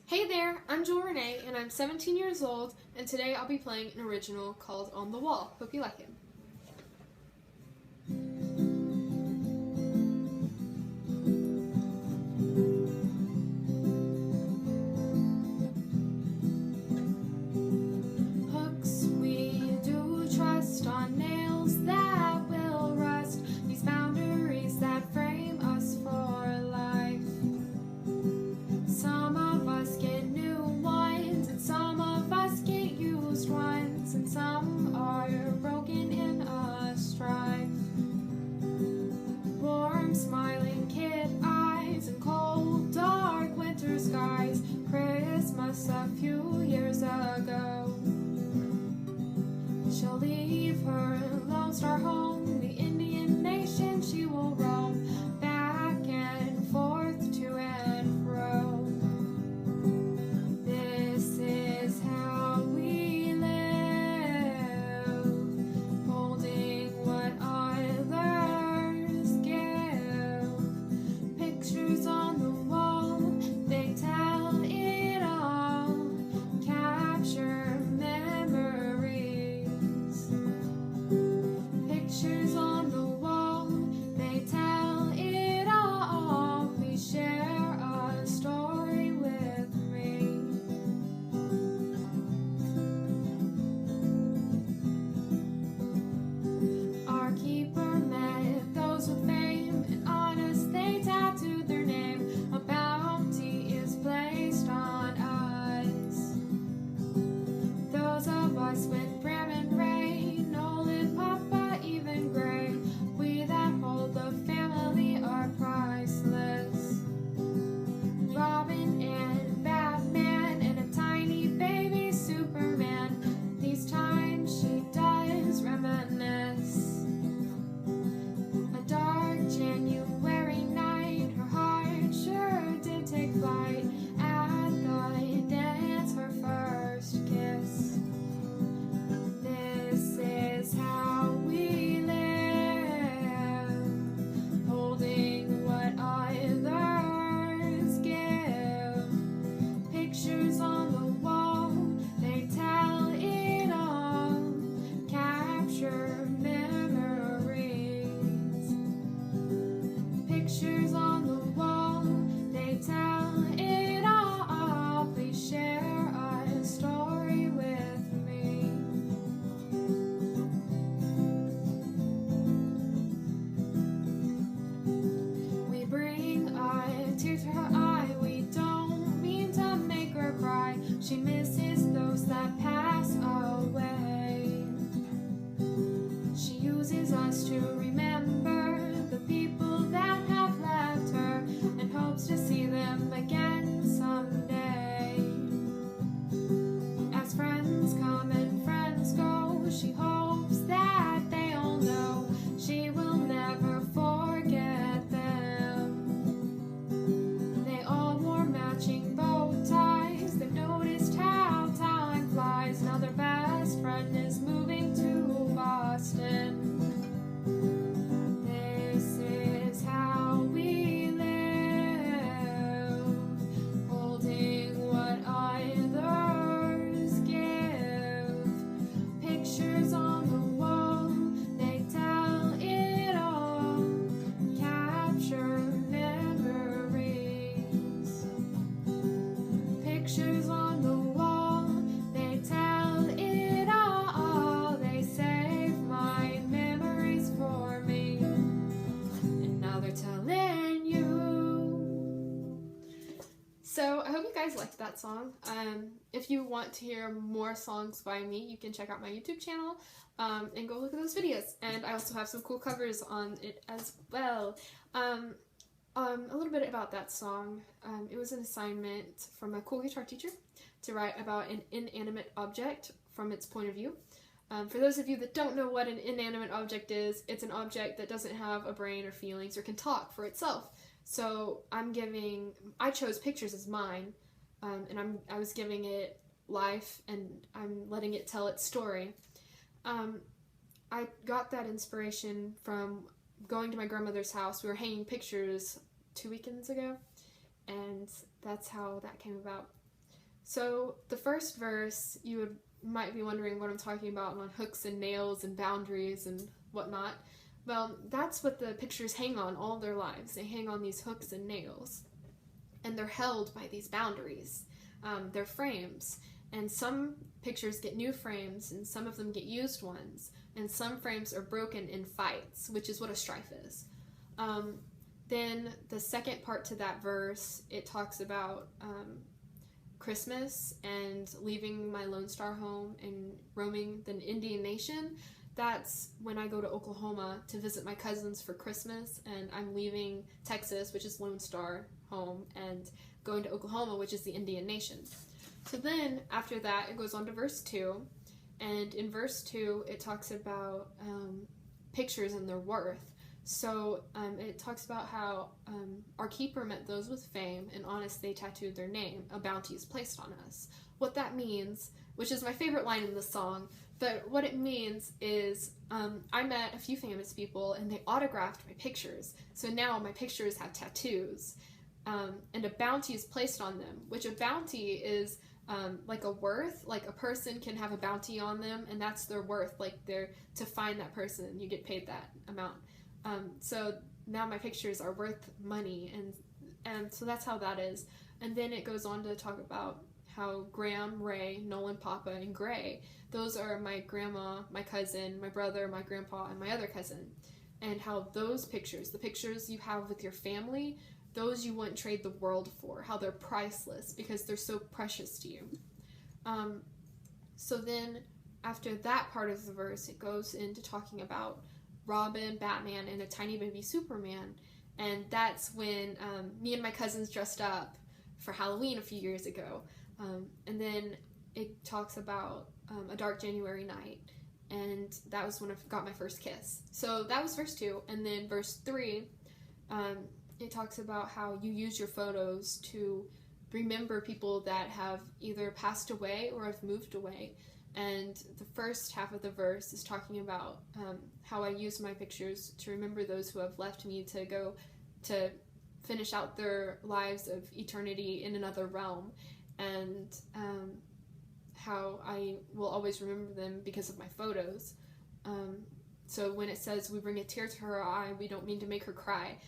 Hey there, I'm Rena'e, and I'm 17 years old, and today I'll be playing an original called On the Wall. Hope you like it. Hooks we do trust on nails that will rust, these boundaries that frame us for life. Some of us get new ones, and some of us get used ones, and some are broken in a strife. Warm, smiling kid eyes and cold, dark winter skies. Christmas a few years ago. She'll leave her Lone Star home, the Indian nation she will roam, back and forth to and fro. This is how we live, holding what others give. Pictures on the wall, they tell it all, capture memories. Pictures on the wall, they tell it all, please share a story with me. Our keeper met those with fame, and honest they tattooed their name. A bounty is placed on us. Those of us with Bram and Ray, Nolan, Papa, even Gray, we that hold the family are priceless. Robin and Batman and a tiny baby Superman, these times she does reminisce. A dark January night, her heart sure did take flight at the dance, her first kiss. This is how we live, holding what others give. Pictures on the wall, they tell it all, capture memories. Pictures on the wall, they tell it all, please share a story with me. We bring a tear to her eye, we don't mean to make her cry. She misses those that pass away. She uses us to remember the people that have left her, and hopes to see them again someday. As friends come and friends go, she hopes that they all know she will never forget them. They all wore matching bow ties, they've noticed how time flies. Now their best friend is moving to Boston. This is how we live, holding what others give. Pictures on the wall, they tell it all, capture memories. Pictures on the wall, they tell it all, they save my memories for me, and now they're telling you. So I hope you guys liked that song. If you want to hear more songs by me, you can check out my YouTube channel and go look at those videos. And I also have some cool covers on it as well. A little bit about that song. It was an assignment from a cool guitar teacher to write about an inanimate object from its point of view. For those of you that don't know what an inanimate object is, it's an object that doesn't have a brain or feelings or can talk for itself. So I chose pictures as mine, and I was giving it life, and I'm letting it tell its story. I got that inspiration from going to my grandmother's house. We were hanging pictures 2 weekends ago, and that's how that came about. So the first verse, might be wondering what I'm talking about on hooks and nails and boundaries and whatnot. Well, that's what the pictures hang on all their lives. They hang on these hooks and nails, and they're held by these boundaries. They're frames, and some pictures get new frames, and some of them get used ones, and some frames are broken in fights, which is what a strife is. Then the second part to that verse, it talks about Christmas and leaving my Lone Star home and roaming the Indian Nation. That's when I go to Oklahoma to visit my cousins for Christmas, and I'm leaving Texas, which is Lone Star home, and going to Oklahoma, which is the Indian Nation. So then, after that, it goes on to verse 2, and in verse 2, it talks about pictures and their worth. So it talks about how our keeper met those with fame, and honest they tattooed their name, a bounty is placed on us. What that means, which is my favorite line in the song, but what it means is I met a few famous people and they autographed my pictures. So now my pictures have tattoos. And a bounty is placed on them, which a bounty is like a worth. Like a person can have a bounty on them, and that's their worth. Like to find that person, you get paid that amount. So now my pictures are worth money, and so that's how that is. And then it goes on to talk about how Graham, Ray, Nolan, Papa, and Gray, those are my grandma, my cousin, my brother, my grandpa, and my other cousin. And how those pictures, the pictures you have with your family, those you wouldn't trade the world for, how they're priceless because they're so precious to you. So then after that part of the verse, it goes into talking about Robin, Batman, and a tiny baby Superman. And that's when me and my cousins dressed up for Halloween a few years ago. And then it talks about a dark January night, and that was when I got my first kiss. So that was verse 2, and then verse 3, it talks about how you use your photos to remember people that have either passed away or have moved away. And the first half of the verse is talking about how I use my pictures to remember those who have left me to go to finish out their lives of eternity in another realm, and how I will always remember them because of my photos. So when it says we bring a tear to her eye, we don't mean to make her cry.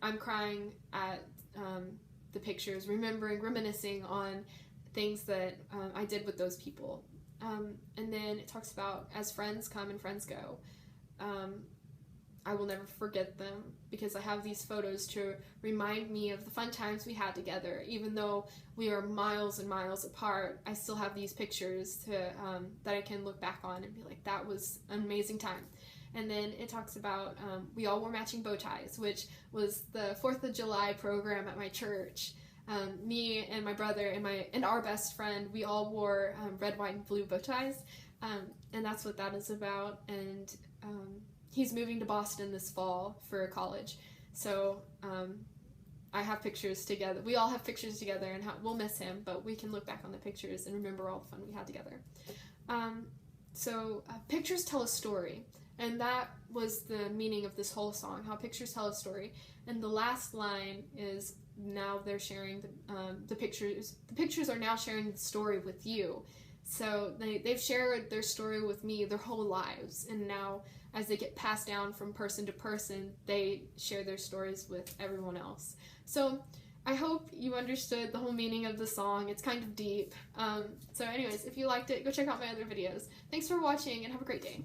I'm crying at the pictures, reminiscing on things that I did with those people. And then it talks about as friends come and friends go. I will never forget them because I have these photos to remind me of the fun times we had together. Even though we are miles and miles apart, I still have these pictures that I can look back on and be like, that was an amazing time. And then it talks about we all wore matching bow ties, which was the 4th of July program at my church. Me and my brother and our best friend, we all wore red, white, and blue bow ties. And that's what that is about. And he's moving to Boston this fall for college. So I have pictures together. We all have pictures together, and we'll miss him, but we can look back on the pictures and remember all the fun we had together. So pictures tell a story. And that was the meaning of this whole song, how pictures tell a story. And the last line is now they're sharing the pictures. The pictures are now sharing the story with you. So they've shared their story with me their whole lives. And now as they get passed down from person to person, they share their stories with everyone else. So I hope you understood the whole meaning of the song. It's kind of deep. So anyways, if you liked it, go check out my other videos. Thanks for watching and have a great day.